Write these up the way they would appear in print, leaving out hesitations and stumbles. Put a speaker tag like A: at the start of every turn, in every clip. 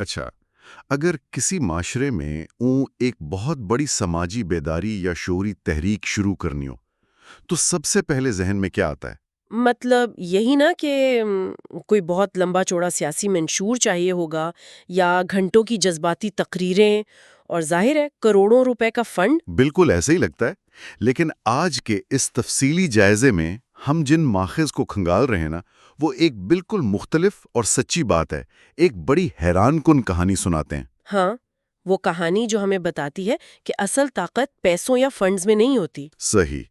A: اچھا، اگر کسی معاشرے میں ایک بہت بڑی سماجی بیداری یا شعوری تحریک شروع کرنی ہو تو سب سے پہلے ذہن میں کیا آتا ہے؟
B: مطلب یہی نا کہ کوئی بہت لمبا چوڑا سیاسی منشور چاہیے ہوگا، یا گھنٹوں کی جذباتی تقریریں، اور ظاہر ہے کروڑوں روپے کا فنڈ۔
A: بالکل ایسے ہی لگتا ہے، لیکن آج کے اس تفصیلی جائزے میں ہم جن ماخذ کو کھنگال رہے ہیں نا، وہ ایک بالکل مختلف اور سچی بات ہے، ایک بڑی حیران کن کہانی سناتے ہیں۔
B: ہاں، وہ کہانی جو ہمیں بتاتی ہے کہ اصل طاقت پیسوں یا فنڈز میں نہیں ہوتی۔
A: صحیح۔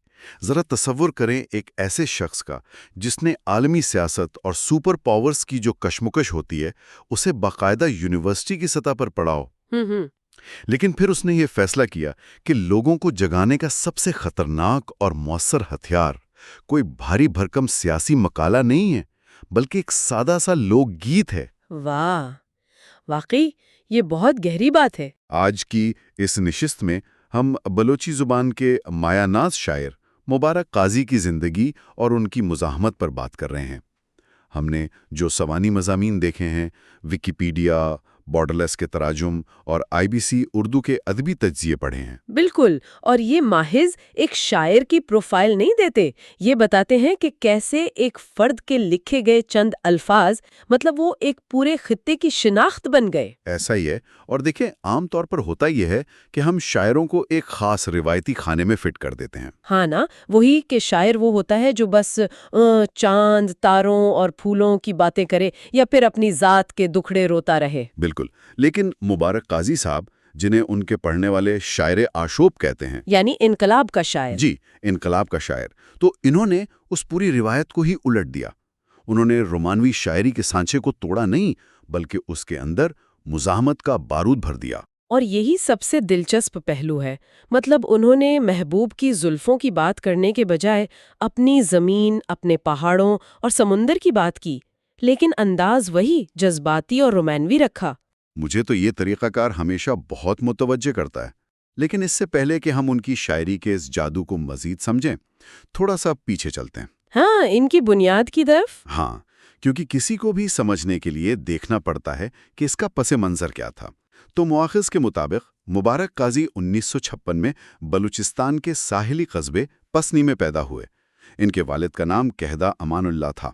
A: ذرا تصور کریں ایک ایسے شخص کا جس نے عالمی سیاست اور سپر پاورز کی جو کشمکش ہوتی ہے اسے باقاعدہ یونیورسٹی کی سطح پر پڑھا ہو،
B: ہوں۔
A: لیکن پھر اس نے یہ فیصلہ کیا کہ لوگوں کو جگانے کا سب سے خطرناک اور مؤثر ہتھیار کوئی بھاری بھرکم سیاسی مقالہ نہیں ہے، بلکہ ایک سادہ سا لوک گیت ہے۔
B: واہ، واقعی یہ بہت گہری بات ہے۔
A: آج کی اس نشست میں ہم بلوچی زبان کے مایہ ناز شاعر مبارک قاضی کی زندگی اور ان کی مزاحمت پر بات کر رہے ہیں۔ ہم نے جو سوانح مضامین دیکھے ہیں، ویکیپیڈیا، بارڈرلیس کے تراجم اور IBC اردو کے ادبی تجزیے پڑھے ہیں۔
B: بالکل، اور یہ محض ایک شاعر کی پروفائل نہیں دیتے، یہ بتاتے ہیں کہ کیسے ایک فرد کے لکھے گئے چند الفاظ مطلب وہ ایک پورے خطے کی شناخت بن گئے۔
A: ایسا ہی ہے، اور دیکھیں عام طور پر ہوتا یہ ہے کہ ہم شاعروں کو ایک خاص روایتی کھانے میں فٹ کر دیتے ہیں۔
B: ہاں نا، وہی کہ شاعر وہ ہوتا ہے جو بس چاند، تاروں اور پھولوں کی باتیں کرے یا پھر اپنی ذات کے دکھڑے روتا رہے۔
A: بالکل، لیکن مبارک قاضی صاحب، جنہیں ان کے پڑھنے والے شاعر آشوب کہتے ہیں،
B: یعنی انقلاب کا شاعر۔
A: جی، انقلاب کا شاعر، تو انہوں نے اس پوری روایت کو ہی الٹ دیا۔ انہوں نے رومانوی شاعری کے سانچے کو توڑا نہیں، بلکہ اس کے اندر مزاحمت کا بارود بھر دیا۔
B: اور یہی سب سے دلچسپ پہلو ہے، مطلب انہوں نے محبوب کی زلفوں کی بات کرنے کے بجائے اپنی زمین، اپنے پہاڑوں اور سمندر کی بات کی، لیکن انداز وہی جذباتی اور رومانوی رکھا۔
A: مجھے تو یہ طریقہ کار ہمیشہ بہت متوجہ کرتا ہے، لیکن اس سے پہلے کہ ہم ان کی شاعری کے اس جادو کو مزید سمجھیں، تھوڑا سا پیچھے چلتے ہیں۔
B: ہاں، ان کی بنیاد کی طرف۔
A: ہاں، کیونکہ کسی کو بھی سمجھنے کے لیے دیکھنا پڑتا ہے کہ اس کا پس منظر کیا تھا۔ تو مؤخذ کے مطابق مبارک قاضی 1956 میں بلوچستان کے ساحلی قصبے پسنی میں پیدا ہوئے۔ ان کے والد کا نام کہدہ امان اللہ تھا۔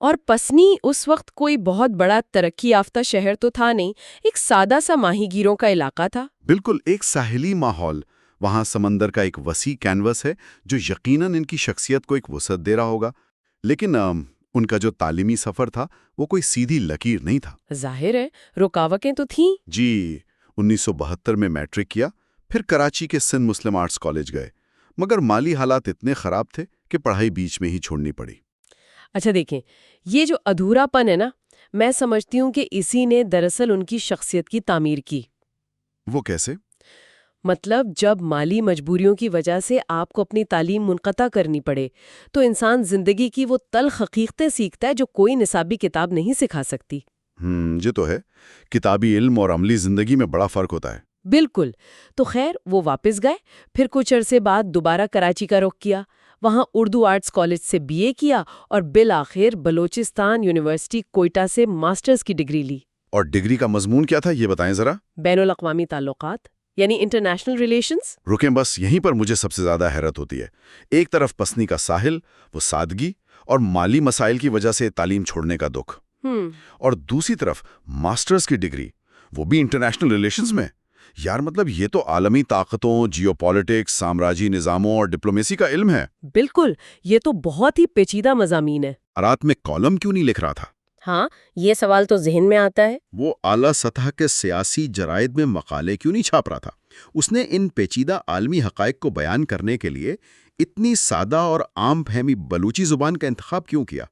B: اور پسنی اس وقت کوئی بہت بڑا ترقی یافتہ شہر تو تھا نہیں، ایک سادہ سا ماہی گیروں کا علاقہ تھا۔
A: بالکل ایک ساحلی ماحول، وہاں سمندر کا ایک وسیع کینوس ہے جو یقیناً ان کی شخصیت کو ایک وسعت دے رہا ہوگا، لیکن ان کا جو تعلیمی سفر تھا وہ کوئی سیدھی لکیر نہیں تھا۔
B: ظاہر ہے رکاوٹیں تو تھیں۔
A: جی، 1972 میں میٹرک کیا، پھر کراچی کے سندھ مسلم آرٹس کالج گئے، مگر مالی حالات اتنے خراب تھے کہ پڑھائی بیچ میں ہی چھوڑنی پڑی۔
B: اچھا دیکھیں، یہ جو ادھورا پن ہے نا، میں سمجھتی ہوں کہ اسی نے دراصل ان کی شخصیت کی تعمیر کی۔
A: وہ کیسے؟
B: مطلب جب مالی مجبوریوں کی وجہ سے آپ کو اپنی تعلیم منقطع کرنی پڑے تو انسان زندگی کی وہ تلخ حقیقتیں سیکھتا ہے جو کوئی نصابی کتاب نہیں سکھا سکتی۔
A: یہ تو ہے، کتابی علم اور عملی زندگی میں بڑا فرق ہوتا ہے۔
B: بالکل، تو خیر وہ واپس گئے، پھر کچھ عرصے بعد دوبارہ کراچی کا رخ کیا، وہاں اردو آرٹس کالج سے BA کیا اور بالآخر بلوچستان یونیورسٹی کوئٹہ سے ماسٹرز کی ڈگری لی۔
A: اور ڈگری کا مضمون کیا تھا یہ بتائیں ذرا؟
B: بین الاقوامی تعلقات، یعنی انٹرنیشنل ریلیشنز۔
A: رکیں، بس یہیں پر مجھے سب سے زیادہ حیرت ہوتی ہے۔ ایک طرف پسنی کا ساحل، وہ سادگی اور مالی مسائل کی وجہ سے تعلیم چھوڑنے کا دکھ، اور دوسری طرف ماسٹرز کی ڈگری، وہ بھی انٹرنیشنل ریلیشنز میں۔ یار مطلب یہ تو عالمی طاقتوں، جیو پالیٹکس، سامراجی نظاموں اور ڈپلومیسی کا علم ہے۔
B: بالکل، یہ تو بہت ہی پیچیدہ مضامین ہے۔
A: رات میں کالم کیوں نہیں لکھ رہا تھا؟
B: ہاں، یہ سوال تو ذہن میں آتا ہے۔
A: وہ اعلیٰ سطح کے سیاسی جرائد میں مقالے کیوں نہیں چھاپ رہا تھا؟ اس نے ان پیچیدہ عالمی حقائق کو بیان کرنے کے لیے اتنی سادہ اور عام فہمی بلوچی زبان کا انتخاب کیوں کیا؟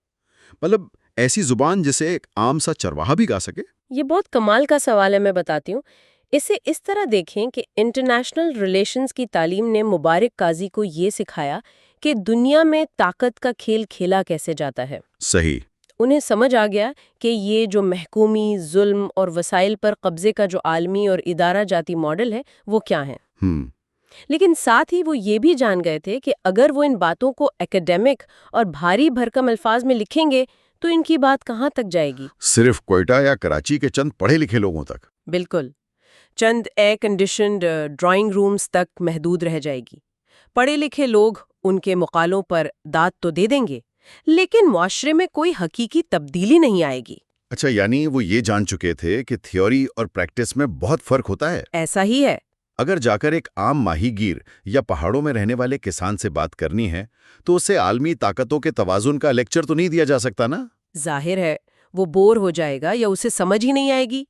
A: مطلب ایسی زبان جسے ایک عام سا چرواہا بھی گا سکے۔
B: یہ بہت کمال کا سوال ہے، میں بتاتی ہوں۔ اسے اس طرح دیکھیں کہ انٹرنیشنل ریلیشنز کی تعلیم نے مبارک قاضی کو یہ سکھایا کہ دنیا میں طاقت کا کھیل کھیلا کیسے جاتا ہے۔
A: صحیح۔
B: انہیں سمجھ آ گیا کہ یہ جو محکومی، ظلم اور وسائل پر قبضے کا جو عالمی اور ادارہ جاتی ماڈل ہے وہ کیا ہے۔ لیکن ساتھ ہی وہ یہ بھی جان گئے تھے کہ اگر وہ ان باتوں کو ایکیڈیمک اور بھاری بھرکم الفاظ میں لکھیں گے تو ان کی بات کہاں تک جائے گی؟
A: صرف کوئٹہ یا کراچی کے چند پڑھے لکھے لوگوں تک؟
B: بالکل، چند ایئر کنڈیشنڈ ڈرائنگ رومز تک محدود رہ جائے گی۔ پڑھے لکھے لوگ ان کے مقالوں پر داد تو دے دیں گے، لیکن معاشرے میں کوئی حقیقی تبدیلی نہیں آئے گی۔
A: اچھا، یعنی وہ یہ جان چکے تھے کہ تھیوری اور پریکٹس میں بہت فرق ہوتا ہے؟
B: ایسا ہی ہے۔
A: اگر جا کر ایک عام ماہی گیر یا پہاڑوں میں رہنے والے کسان سے بات کرنی ہے تو اسے عالمی طاقتوں کے توازن کا لیکچر تو نہیں دیا جا سکتا نا؟
B: ظاہر ہے وہ بور ہو جائے گا یا اسے سمجھ ہی نہیں آئے گی۔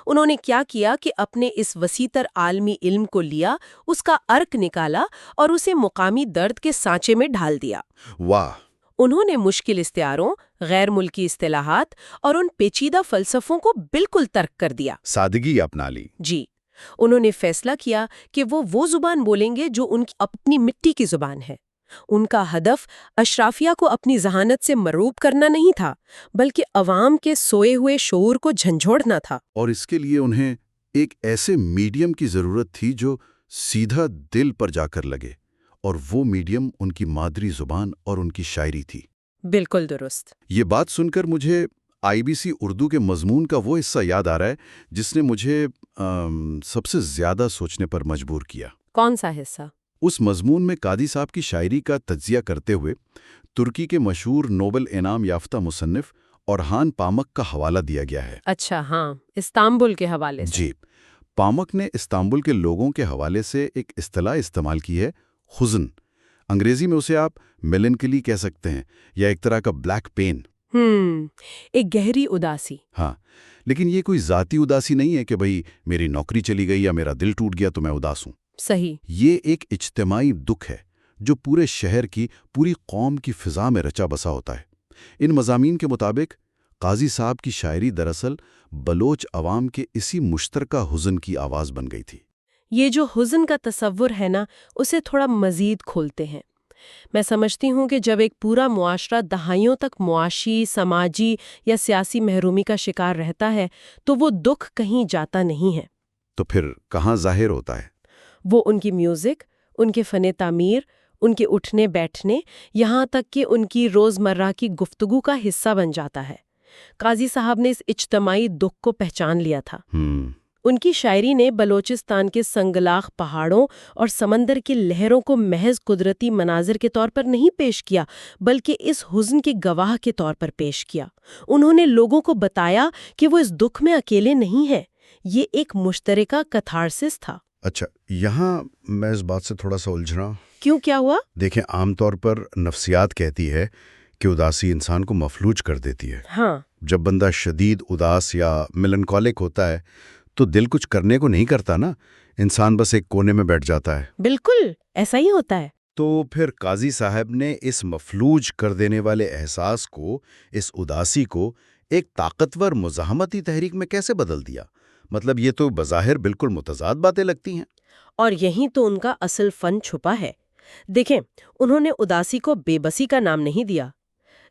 B: انہوں نے کیا کیا کہ اپنے اس وسیع تر عالمی علم کو لیا، اس کا ارک نکالا اور اسے مقامی درد کے سانچے میں ڈھال دیا۔
A: واہ!
B: انہوں نے مشکل استعاروں، غیر ملکی اصطلاحات اور ان پیچیدہ فلسفوں کو بالکل ترک کر دیا۔
A: سادگی اپنا لی۔
B: جی، انہوں نے فیصلہ کیا کہ وہ زبان بولیں گے جو ان کی اپنی مٹی کی زبان ہے۔ ان کا ہدف اشرافیہ کو اپنی ذہانت سے مرعوب کرنا نہیں تھا، بلکہ عوام کے سوئے ہوئے شعور کو جھنجھوڑنا تھا۔
C: اور اس کے لیے انہیں ایک ایسے میڈیم کی ضرورت تھی جو سیدھا دل پر جا کر لگے، اور وہ میڈیم ان کی مادری زبان اور ان کی شاعری تھی۔
B: بالکل درست۔
C: یہ بات سن کر مجھے IBC اردو کے مضمون کا وہ حصہ یاد آ رہا ہے جس نے مجھے سب سے زیادہ سوچنے پر مجبور کیا۔
B: کون سا حصہ؟
C: اس مضمون میں قادی صاحب کی شاعری کا تجزیہ کرتے ہوئے ترکی کے مشہور نوبل انعام یافتہ مصنف اورہان پامک کا حوالہ دیا گیا ہے۔
B: اچھا، ہاں، استنبول کے حوالے سے۔
C: جی، پامک نے استنبول کے لوگوں کے حوالے سے ایک اصطلاح استعمال کی ہے، حزن۔ انگریزی میں اسے آپ میلنکلی کہہ سکتے ہیں، یا ایک طرح کا بلیک پین۔
B: ایک گہری اداسی۔
C: ہاں، لیکن یہ کوئی ذاتی اداسی نہیں ہے کہ بھئی میری نوکری چلی گئی یا میرا دل ٹوٹ گیا تو میں اداس ہوں۔
B: صحیح۔
C: یہ ایک اجتماعی دکھ ہے جو پورے شہر کی، پوری قوم کی فضا میں رچا بسا ہوتا ہے۔ ان مضامین کے مطابق قاضی صاحب کی شاعری دراصل بلوچ عوام کے اسی مشترکہ حزن کی آواز بن گئی تھی۔
B: یہ جو حزن کا تصور ہے نا، اسے تھوڑا مزید کھولتے ہیں۔ میں سمجھتی ہوں کہ جب ایک پورا معاشرہ دہائیوں تک معاشی، سماجی یا سیاسی محرومی کا شکار رہتا ہے تو وہ دکھ کہیں جاتا نہیں ہے۔
C: تو پھر کہاں ظاہر ہوتا ہے؟
B: وہ ان کی میوزک، ان کے فن تعمیر، ان کے اٹھنے بیٹھنے، یہاں تک کہ ان کی روزمرہ کی گفتگو کا حصہ بن جاتا ہے۔ قاضی صاحب نے اس اجتماعی دکھ کو پہچان لیا تھا۔ ان کی شاعری نے بلوچستان کے سنگلاخ پہاڑوں اور سمندر کی لہروں کو محض قدرتی مناظر کے طور پر نہیں پیش کیا، بلکہ اس حزن کے گواہ کے طور پر پیش کیا۔ انہوں نے لوگوں کو بتایا کہ وہ اس دکھ میں اکیلے نہیں ہیں، یہ ایک مشترکہ کتھارسس تھا۔
C: اچھا، یہاں میں اس بات سے تھوڑا سا الجھ رہا ہوں۔
B: کیوں، کیا ہوا؟
C: دیکھیں، عام طور پر نفسیات کہتی ہے کہ اداسی انسان کو مفلوج کر دیتی ہے۔
B: ہاں،
C: جب بندہ شدید اداس یا میلنکولک ہوتا ہے تو دل کچھ کرنے کو نہیں کرتا نا، انسان بس ایک کونے میں بیٹھ جاتا ہے۔
B: بالکل ایسا ہی ہوتا ہے۔
C: تو پھر قاضی صاحب نے اس مفلوج کر دینے والے احساس کو، اس اداسی کو ایک طاقتور مزاحمتی تحریک میں کیسے بدل دیا؟ مطلب یہ تو بظاہر بالکل متضاد باتیں لگتی ہیں۔
B: اور یہیں تو ان کا اصل فن چھپا ہے۔ دیکھیں، انہوں نے اداسی کو بے بسی کا نام نہیں دیا۔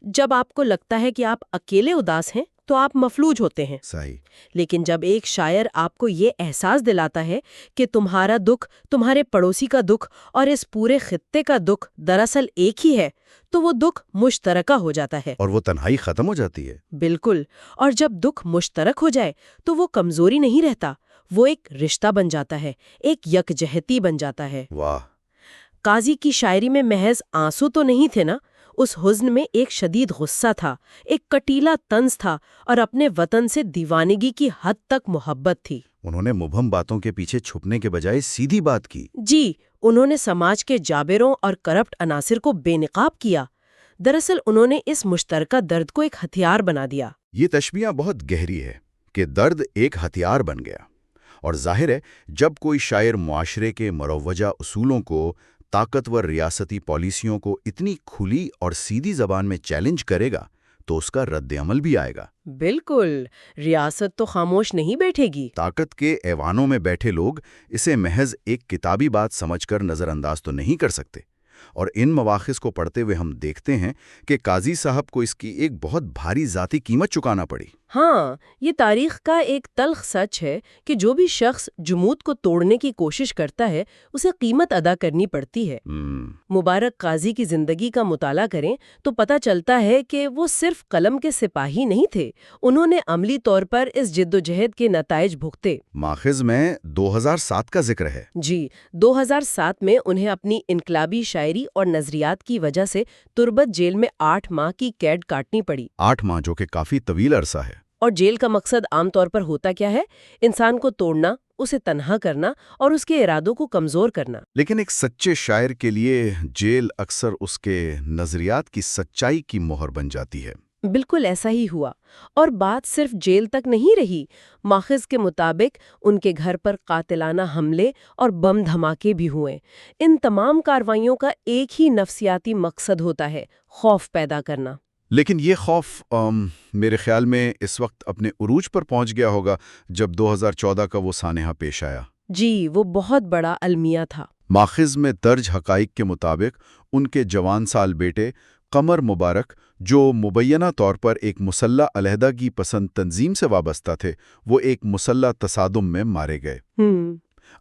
B: جب آپ کو لگتا ہے کہ آپ اکیلے اداس ہیں تو آپ مفلوج ہوتے ہیں۔
C: صحیح۔
B: لیکن جب ایک شاعر آپ کو یہ احساس دلاتا ہے کہ تمہارا دکھ تمہارے پڑوسی کا دکھ اور اس پورے خطے کا دکھ دراصل ایک ہی ہے، تو وہ دکھ مشترکہ ہو جاتا ہے،
C: اور وہ تنہائی ختم ہو جاتی ہے۔
B: بالکل۔ اور جب دکھ مشترک ہو جائے تو وہ کمزوری نہیں رہتا، وہ ایک رشتہ بن جاتا ہے، ایک یکجہتی بن جاتا ہے۔
C: واہ!
B: قاضی کی شاعری میں محض آنسو تو نہیں تھے نا، اس حزن میں ایک شدید غصہ تھا، ایک کٹیلا طنز تھا، اور اپنے وطن سے دیوانگی کی حد تک محبت تھی۔
C: انہوں نے مبہم باتوں کے پیچھے چھپنے کے بجائے سیدھی بات کی۔
B: جی، انہوں نے سماج کے جابروں اور کرپٹ عناصر کو بے نقاب کیا۔ دراصل انہوں نے اس مشترکہ درد کو ایک ہتھیار بنا دیا۔
C: یہ تشبیہ بہت گہری ہے کہ درد ایک ہتھیار بن گیا، اور ظاہر ہے جب کوئی شاعر معاشرے کے مروجہ اصولوں کو، طاقتور ریاستی پالیسیوں کو اتنی کھلی اور سیدھی زبان میں چیلنج کرے گا تو اس کا رد عمل بھی آئے گا۔
B: بالکل، ریاست تو خاموش نہیں بیٹھے گی۔
C: طاقت کے ایوانوں میں بیٹھے لوگ اسے محض ایک کتابی بات سمجھ کر نظر انداز تو نہیں کر سکتے، اور ان مواخذ کو پڑھتے ہوئے ہم دیکھتے ہیں کہ قاضی صاحب کو اس کی ایک بہت بھاری ذاتی قیمت چکانا پڑی۔
B: ہاں، یہ تاریخ کا ایک تلخ سچ ہے کہ جو بھی شخص جمود کو توڑنے کی کوشش کرتا ہے اسے قیمت ادا کرنی پڑتی ہے۔ مبارک قاضی کی زندگی کا مطالعہ کریں تو پتہ چلتا ہے کہ وہ صرف قلم کے سپاہی نہیں تھے، انہوں نے عملی طور پر اس جدوجہد کے نتائج بھگتے۔
C: ماخذ میں 2007 کا ذکر ہے۔
B: جی، 2007 میں انہیں اپنی انقلابی شاعری اور نظریات کی وجہ سے تربت جیل میں 8 ماہ کی قید کاٹنی پڑی۔
C: 8 ماہ، جو کہ کافی طویل عرصہ ہے۔
B: اور جیل کا مقصد عام طور پر ہوتا کیا ہے؟ انسان کو توڑنا، اسے تنہا کرنا اور اس کے ارادوں کو کمزور کرنا۔
C: لیکن ایک سچے شاعر کے لیے جیل اکثر اس کے نظریات کی سچائی کی مہر بن جاتی ہے۔
B: بالکل ایسا ہی ہوا، اور بات صرف جیل تک نہیں رہی۔ ماخذ کے مطابق ان کے گھر پر قاتلانہ حملے اور بم دھماکے بھی ہوئے۔ ان تمام کارروائیوں کا ایک ہی نفسیاتی مقصد ہوتا ہے: خوف پیدا کرنا۔
C: لیکن یہ خوف میرے خیال میں اس وقت اپنے عروج پر پہنچ گیا ہوگا جب 2014 کا وہ سانحہ پیش آیا۔
B: جی، وہ بہت بڑا المیہ تھا۔
C: ماخذ میں درج حقائق کے مطابق ان کے جوان سال بیٹے قمر مبارک، جو مبینہ طور پر ایک مسلح علیحدگی پسند تنظیم سے وابستہ تھے، وہ ایک مسلح تصادم میں مارے گئے۔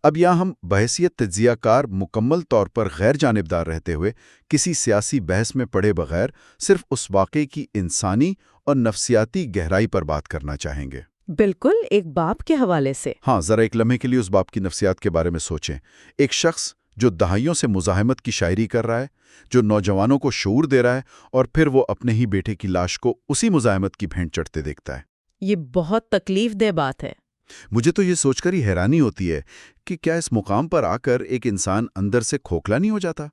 C: اب یہاں ہم بحیثیت تجزیہ کار مکمل طور پر غیر جانبدار رہتے ہوئے، کسی سیاسی بحث میں پڑے بغیر، صرف اس واقعے کی انسانی اور نفسیاتی گہرائی پر بات کرنا چاہیں گے۔
B: بالکل، ایک باپ کے حوالے سے۔
C: ہاں، ذرا ایک لمحے کے لیے اس باپ کی نفسیات کے بارے میں سوچیں۔ ایک شخص جو دہائیوں سے مزاحمت کی شاعری کر رہا ہے، جو نوجوانوں کو شعور دے رہا ہے، اور پھر وہ اپنے ہی بیٹے کی لاش کو اسی مزاحمت کی بھینٹ چڑھتے دیکھتا ہے۔
B: یہ بہت تکلیف دہ بات ہے۔
C: مجھے تو یہ سوچ کر ہی حیرانی ہوتی ہے کہ کیا اس مقام پر آ کر ایک انسان اندر سے کھوکھلا نہیں ہو جاتا؟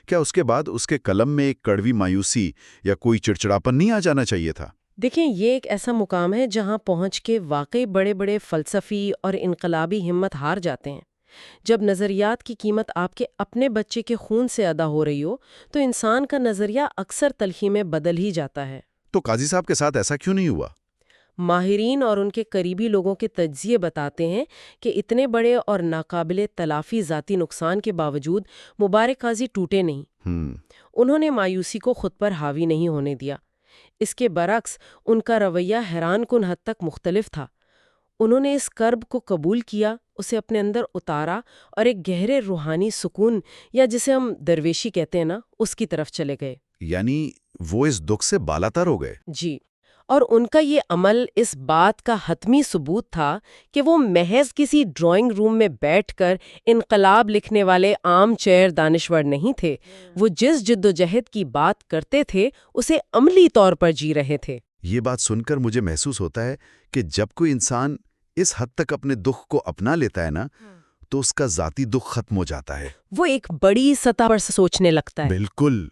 C: کیا اس کے بعد اس کے قلم میں ایک کڑوی مایوسی یا کوئی چڑچڑاپن نہیں آ جانا چاہیے تھا؟
B: دیکھیں، یہ ایک ایسا مقام ہے جہاں پہنچ کے واقعی بڑے بڑے فلسفی اور انقلابی ہمت ہار جاتے ہیں۔ جب نظریات کی قیمت آپ کے اپنے بچے کے خون سے ادا ہو رہی ہو تو انسان کا نظریہ اکثر تلخی میں بدل ہی جاتا ہے۔
C: تو قاضی صاحب کے ساتھ ایسا کیوں نہیں ہوا؟
B: ماہرین اور ان کے قریبی لوگوں کے تجزیے بتاتے ہیں کہ اتنے بڑے اور ناقابل تلافی ذاتی نقصان کے باوجود مبارک قاضی ٹوٹے نہیں۔ انہوں نے مایوسی کو خود پر حاوی نہیں ہونے دیا۔ اس کے برعکس ان کا رویہ حیران کن حد تک مختلف تھا۔ انہوں نے اس کرب کو قبول کیا، اسے اپنے اندر اتارا اور ایک گہرے روحانی سکون، یا جسے ہم درویشی کہتے ہیں نا، اس کی طرف چلے گئے۔
C: یعنی وہ اس دکھ سے بالاتر ہو گئے۔
B: جی، اور ان کا یہ عمل اس بات کا حتمی ثبوت تھا کہ وہ محض کسی ڈرائنگ روم میں بیٹھ کر انقلاب لکھنے والے عام چیئر دانشور نہیں تھے۔ وہ جس جدوجہد کی بات کرتے تھے اسے عملی طور پر جی رہے تھے۔
C: یہ بات سن کر مجھے محسوس ہوتا ہے کہ جب کوئی انسان اس حد تک اپنے دکھ کو اپنا لیتا ہے نا، تو اس کا ذاتی دکھ ختم ہو جاتا ہے۔
B: وہ ایک بڑی سطح پر سوچنے لگتا ہے۔
C: بالکل،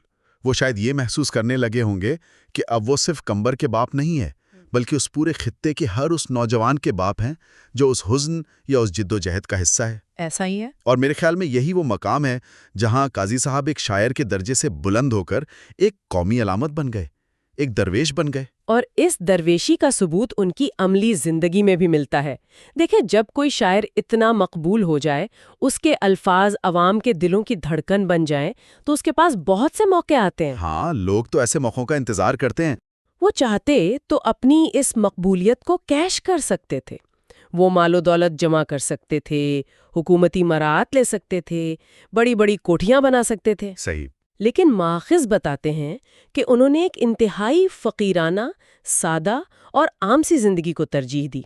C: وہ شاید یہ محسوس کرنے لگے ہوں گے کہ اب وہ صرف قمبر کے باپ نہیں ہے، بلکہ اس پورے خطے کے ہر اس نوجوان کے باپ ہیں جو اس حزن یا اس جدوجہد کا حصہ ہے۔
B: ایسا ہی ہے۔
C: اور میرے خیال میں یہی وہ مقام ہے جہاں قاضی صاحب ایک شاعر کے درجے سے بلند ہو کر ایک قومی علامت بن گئے، ایک درویش بن گئے۔
B: اور اس درویشی کا ثبوت ان کی عملی زندگی میں بھی ملتا ہے۔ دیکھیں، جب کوئی شاعر اتنا مقبول ہو جائے، اس کے الفاظ عوام کے دلوں کی دھڑکن بن جائیں، تو اس کے پاس بہت سے موقع آتے ہیں۔
C: ہاں، لوگ تو ایسے موقعوں کا انتظار کرتے ہیں۔
B: وہ چاہتے تو اپنی اس مقبولیت کو کیش کر سکتے تھے۔ وہ مال و دولت جمع کر سکتے تھے، حکومتی مراعات لے سکتے تھے، بڑی بڑی کوٹھیاں بنا سکتے تھے۔
C: صحیح۔
B: لیکن ماخذ بتاتے ہیں کہ انہوں نے ایک انتہائی فقیرانہ، سادہ اور عام سی زندگی کو ترجیح دی۔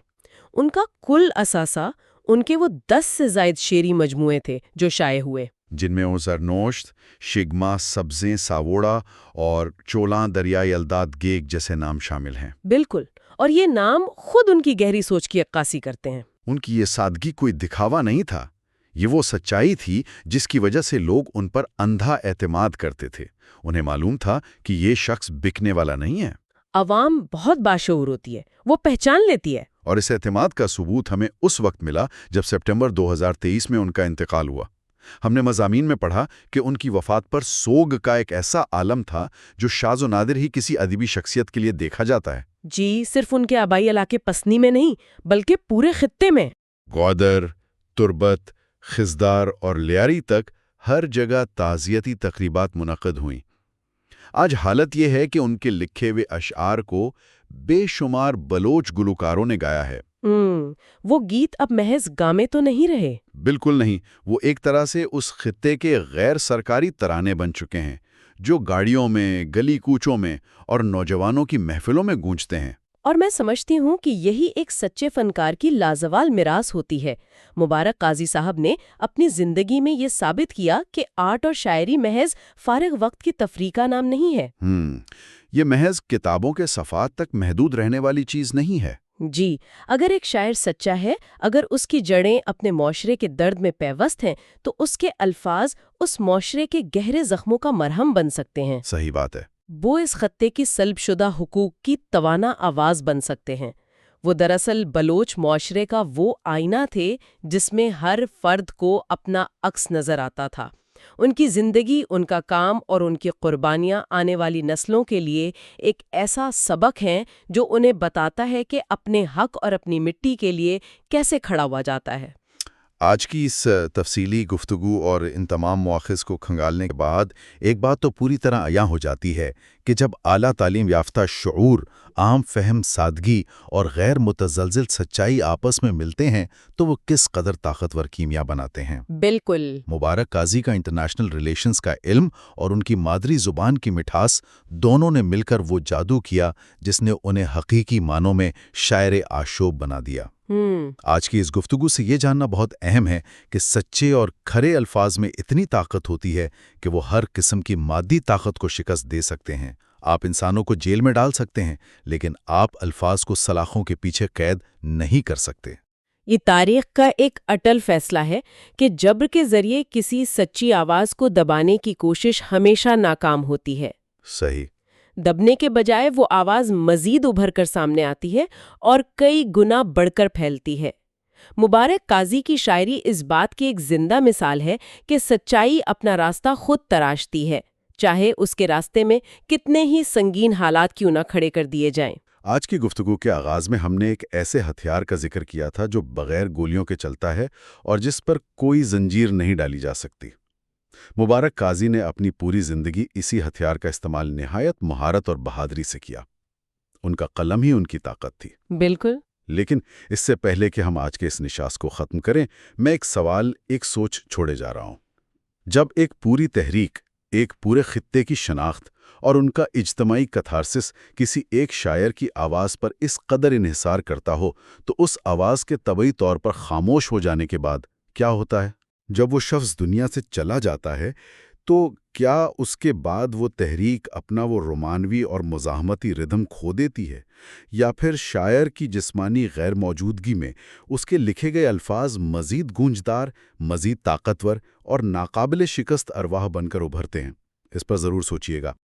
B: ان کا کل اثاثہ ان کے وہ 10 سے زائد شعری مجموعے تھے جو شائع ہوئے،
C: جن میں زرنوشت، شگما، سبزیں، ساووڑا اور چولاں دریائے الداد گیگ جیسے نام شامل ہیں۔
B: بالکل، اور یہ نام خود ان کی گہری سوچ کی عکاسی کرتے ہیں۔
C: ان کی یہ سادگی کوئی دکھاوا نہیں تھا، یہ وہ سچائی تھی جس کی وجہ سے لوگ ان پر اندھا اعتماد کرتے تھے۔ انہیں معلوم تھا کہ یہ شخص بکنے والا نہیں ہے۔
B: عوام بہت باشعور ہوتی ہے، وہ پہچان لیتی ہے۔
C: اور اس اعتماد کا ثبوت ہمیں اس وقت ملا جب سپٹمبر 2023 میں ان کا انتقال ہوا۔ ہم نے مضامین میں پڑھا کہ ان کی وفات پر سوگ کا ایک ایسا عالم تھا جو شاذ و نادر ہی کسی ادبی شخصیت کے لیے دیکھا جاتا ہے۔
B: جی، صرف ان کے آبائی علاقے پسنی میں نہیں بلکہ پورے خطے میں۔
C: گودر، تربت، خزدار اور لیاری تک ہر جگہ تعزیتی تقریبات منعقد ہوئیں۔ آج حالت یہ ہے کہ ان کے لکھے ہوئے اشعار کو
A: بے شمار بلوچ گلوکاروں نے گایا ہے۔
B: وہ گیت اب محض گامے تو نہیں رہے؟
A: بالکل نہیں، وہ ایک طرح سے اس خطے کے غیر سرکاری ترانے بن چکے ہیں، جو گاڑیوں میں، گلی کوچوں میں اور نوجوانوں کی محفلوں میں گونجتے ہیں۔
B: اور میں سمجھتی ہوں کہ یہی ایک سچے فنکار کی لازوال میراث ہوتی ہے۔ مبارک قاضی صاحب نے اپنی زندگی میں یہ ثابت کیا کہ آرٹ اور شاعری محض فارغ وقت کی تفریح کا نام نہیں ہے۔
A: یہ محض کتابوں کے صفحات تک محدود رہنے والی چیز نہیں ہے۔
B: جی، اگر ایک شاعر سچا ہے، اگر اس کی جڑیں اپنے معاشرے کے درد میں پیوست ہیں، تو اس کے الفاظ اس معاشرے کے گہرے زخموں کا مرہم بن سکتے ہیں۔
A: صحیح بات ہے۔
B: وہ اس خطے کی سلب شدہ حقوق کی توانا آواز بن سکتے ہیں۔ وہ دراصل بلوچ معاشرے کا وہ آئینہ تھے جس میں ہر فرد کو اپنا عکس نظر آتا تھا۔ ان کی زندگی، ان کا کام اور ان کی قربانیاں آنے والی نسلوں کے لیے ایک ایسا سبق ہیں جو انہیں بتاتا ہے کہ اپنے حق اور اپنی مٹی کے لیے کیسے کھڑا ہوا جاتا ہے۔
C: آج کی اس تفصیلی گفتگو اور ان تمام مواخذ کو کھنگالنے کے بعد ایک بات تو پوری طرح عیاں ہو جاتی ہے کہ جب اعلیٰ تعلیم یافتہ شعور، عام فہم سادگی اور غیر متزلزل سچائی آپس میں ملتے ہیں تو وہ کس قدر طاقتور کیمیا بناتے ہیں۔
B: بالکل۔
C: مبارک قاضی کا انٹرنیشنل ریلیشنز کا علم اور ان کی مادری زبان کی مٹھاس دونوں نے مل کر وہ جادو کیا جس نے انہیں حقیقی معنوں میں شاعر آشوب بنا دیا۔ آج کی اس گفتگو سے یہ جاننا بہت اہم ہے کہ سچے اور کھرے الفاظ میں اتنی طاقت ہوتی ہے کہ وہ ہر قسم کی مادی طاقت کو شکست دے سکتے ہیں۔ آپ انسانوں کو جیل میں ڈال سکتے ہیں، لیکن آپ الفاظ کو سلاخوں کے پیچھے قید نہیں کر سکتے۔
B: یہ تاریخ کا ایک اٹل فیصلہ ہے کہ جبر کے ذریعے کسی سچی آواز کو دبانے کی کوشش ہمیشہ ناکام ہوتی ہے۔
C: صحیح۔
B: دبنے کے بجائے وہ آواز مزید ابھر کر سامنے آتی ہے اور کئی گنا بڑھ کر پھیلتی ہے۔ مبارک قاضی کی شاعری اس بات کی ایک زندہ مثال ہے کہ سچائی اپنا راستہ خود تراشتی ہے، چاہے اس کے راستے میں کتنے ہی سنگین حالات کیوں نہ کھڑے کر دیے جائیں۔
A: آج کی گفتگو کے آغاز میں ہم نے ایک ایسے ہتھیار کا ذکر کیا تھا جو بغیر گولیوں کے چلتا ہے اور جس پر کوئی زنجیر نہیں ڈالی جا سکتی۔ مبارک قاضی نے اپنی پوری زندگی اسی ہتھیار کا استعمال نہایت مہارت اور بہادری سے کیا۔ ان کا قلم ہی ان کی طاقت تھی۔
B: بالکل۔
A: لیکن اس سے پہلے کہ ہم آج کے اس نشاست کو ختم کریں، میں ایک سوچ چھوڑے جا رہا ہوں۔ جب ایک پوری تحریک، ایک پورے خطے کی شناخت اور ان کا اجتماعی کتھارسس کسی ایک شاعر کی آواز پر اس قدر انحصار کرتا ہو تو اس آواز کے طبعی طور پر خاموش ہو جانے کے بعد کیا ہوتا ہے؟ جب وہ شخص دنیا سے چلا جاتا ہے تو کیا اس کے بعد وہ تحریک اپنا وہ رومانوی اور مزاحمتی ردھم کھو دیتی ہے، یا پھر شاعر کی جسمانی غیر موجودگی میں اس کے لکھے گئے الفاظ مزید گونجدار، مزید طاقتور اور ناقابل شکست ارواح بن کر ابھرتے ہیں؟ اس پر ضرور سوچیے گا۔